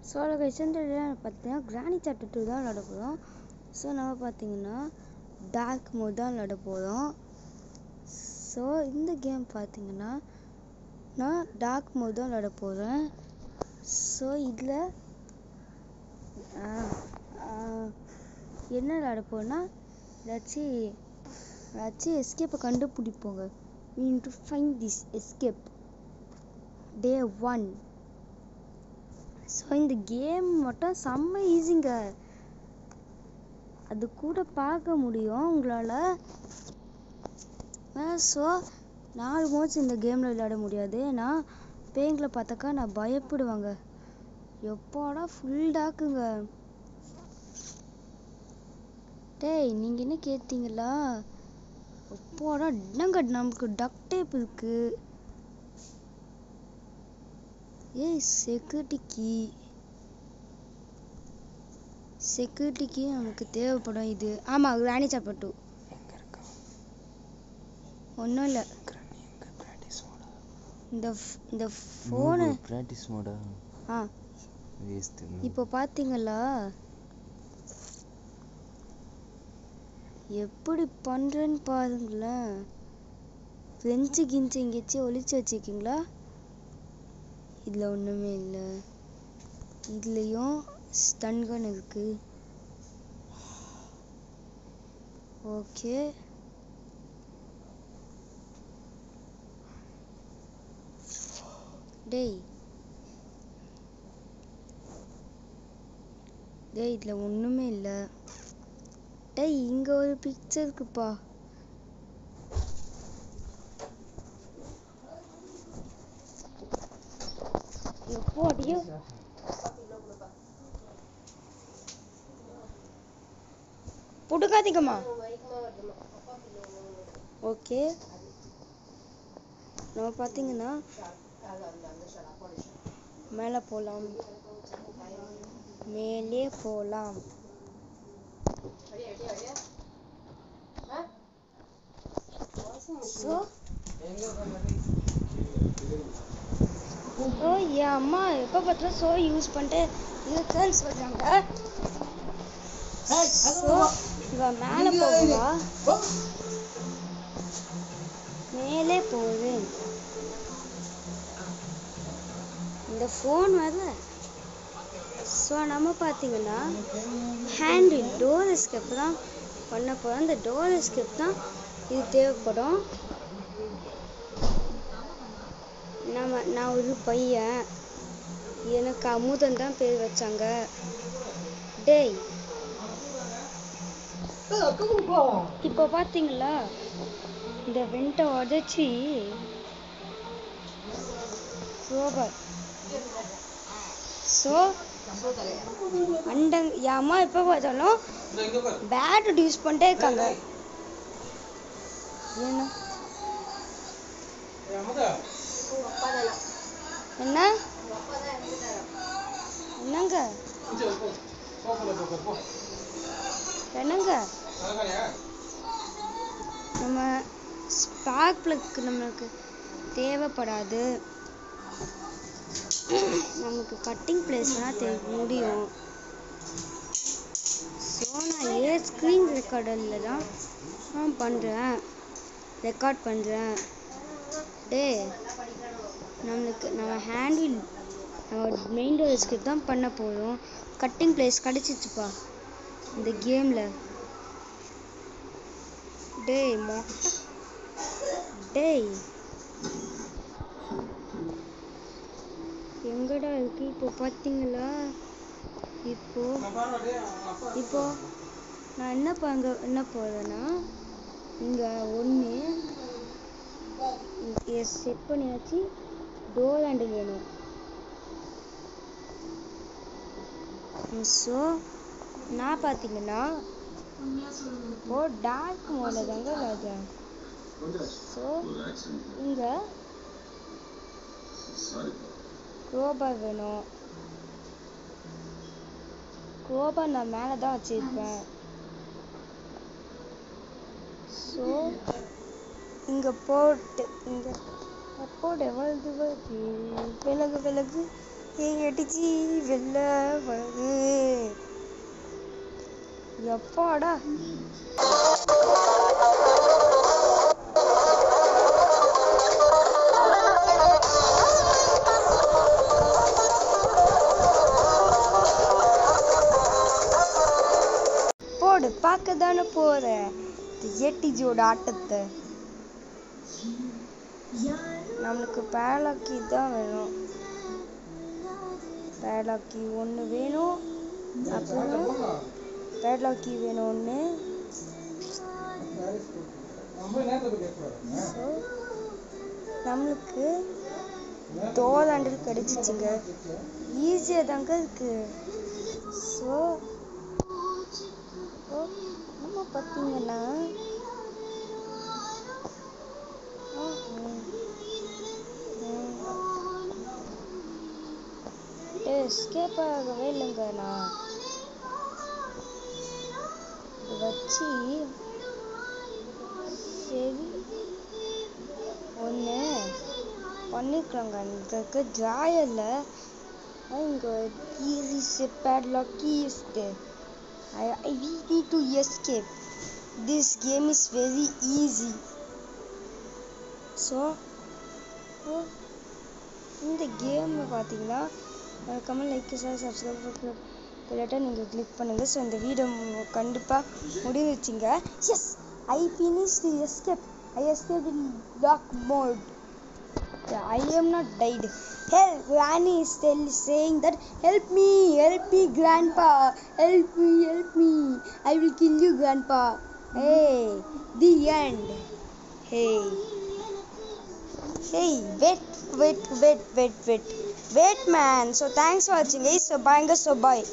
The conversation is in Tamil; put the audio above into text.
ஸோ கைஸ் இந்த பார்த்தீங்கன்னா கிராணி சாப்டர் 2 தான் விளாட போகிறோம். ஸோ நம்ம பார்த்தீங்கன்னா டார்க் மோட் தான் விளாட போகிறோம். ஸோ இந்த கேம் பார்த்தீங்கன்னா நான் டார்க் மோட் தான் விளாட போகிறேன். ஸோ இதில் என்ன விளாட போகிறேன்னா ஏதாச்சும் எஸ்கேப்பை கண்டுபிடிப்போங்க. we need to find this escape day 1. So இந்த கேம் மட்டும் செம்ம ஈஸிங்க, அது கூட பார்க்க முடியும் உங்களால். ஸோ 4 மோட்ஸ் இந்த கேமில் விளையாட முடியாது. நான் பேய்களை பார்த்தாக்கா நான் பயப்படுவாங்க. எப்போடா ஃபுல் டாக்குங்க. டேய் நீங்கள் என்ன கேட்டீங்களா? எப்போடா என்னங்க நமக்கு டக் டேப் இருக்கு. ஏய் செக்யூரிட்டிக்கு நமக்கு தேவைப்படும் இது. ஆமாம் கிராணி சாப்டர் 2 ஒன்றும் இல்லை. இந்த ஃபோனு பிராக்டிஸ் மோடா? வேஸ்ட். இப்போ பார்த்தீங்களா எப்படி பண்ணுறேன்னு பாருங்களேன். ஃப்ரெஞ்சு கிஞ்சு எங்கேயாச்சும் ஒழிச்சு வச்சுருக்கீங்களா? இதில் ஒன்றுமே இல்லை. இதுலேயும் ஸ்டன் கன் இருக்கு. ஓகே டேய் இதில் ஒன்றுமே இல்லை. டேய் இங்கே ஒரு பிக்சர் இருக்குப்பா. எப்போ அடியோ புடுக்காதீங்கம்மா. ஓகே நம்ம பார்த்தீங்கன்னா மேலே போகலாம். மேலே போகலாம். ஸோ என் அம்மா எப்போ பார்த்தா ஸோ யூஸ் பண்ணிட்டு இருக்குன்னு சொல்கிறாங்க. ஸோ இவன் மேலே போகுவா, மேலே போகுது. இந்த ஃபோன் வரல. ஸோ நம்ம பார்த்தீங்கன்னா ஹேண்டில் டோர் எஸ்கேப் தான் பண்ண போகிறோம். இந்த டோர் எஸ்கேப் தான் இது தேவைப்படும். நான் ஒரு பையன், எனக்கு அமுதன் தான் பேர் வச்சாங்க. டேய் இப்போ பார்த்தீங்களா இந்த வெண்டை உடச்சி ரோபர். ஸோ என் அம்மா எப்போ பார்த்தாலும் பேட் யூஸ் பண்ணிட்டே இருக்காங்க. என்ன என்னங்க என்னங்க நம்ம ஸ்பார்க் பிளக் நம்மளுக்கு தேவைப்படாது. நமக்கு கட்டிங் பிளேஸ்லாம் முடியும். ஸோ நான் ஸ்க்ரீன் ரெக்கார்டரில் தான் ரெக்கார்ட் பண்ணுறேன். நம்ம ஹேண்டில் நம்ம மெயின் டோர் எஸ்கேப் தான் பண்ண போகிறோம். கட்டிங் பிளேஸ் கிடச்சிச்சுப்பா இந்த கேமில். டேய் எங்கடா இருக்கு? இப்போ பார்த்தீங்களா? இப்போ நான் என்ன போகிறேன்னா இங்கே ஒன்று செட் பண்ணியாச்சு. டோர் ஹேண்டில் வேணும். ஸோ நான் பார்த்தீங்கன்னா இப்போ டார்க் மோடில் தாங்க விளையாடுறேன். ஸோ இங்கே க்ரோபார் வேணும். க்ரோபார் நான் மேலே தான் வச்சுருப்பேன். ஸோ இங்கே போட்டு இங்கே போட்டு விலகு அடிச்சு வெளில வருது எப்பாடா. போடு பார்க்க தானே போற ஏடிஜியோட ஆட்டத்தை. நம்மளுக்கு பேலாக்கி தான் வேணும். பேலாக்கி ஒன்று வேணும். அப்புறம் பேலாக்கி வேணும் ஒன்று. நம்மளுக்கு தோலாண்டல் கிடைச்சிச்சுங்க. ஈஸியாக தாங்க இருக்கு. ஸோ நம்ம பார்த்தீங்கன்னா எஸ்கேப் ஆகவே இல்லைங்க. நான் வச்சு சரி ஒன்று பண்ணிக்கிறோங்க. இங்கே ஜாயில் இங்கே easy padlock keys. I need to escape. This game is very easy. So இந்த கேம் பார்த்தீங்கன்னா கமெண்ட் லைக் சப்ஸ்கிரைப் பெல்லைட்டை நீங்கள் கிளிக் பண்ணுங்கள். ஸோ இந்த வீடியோ கண்டிப்பாக முடிஞ்சிச்சுங்க. Yes, I finished the escape. I escaped in dark mode. I am not died. Hell, Granny is still saying that help me, grandpa, help me, I will kill you, grandpa. Hey, the end. Hey, wait man. So thanks for watching guys. So bye.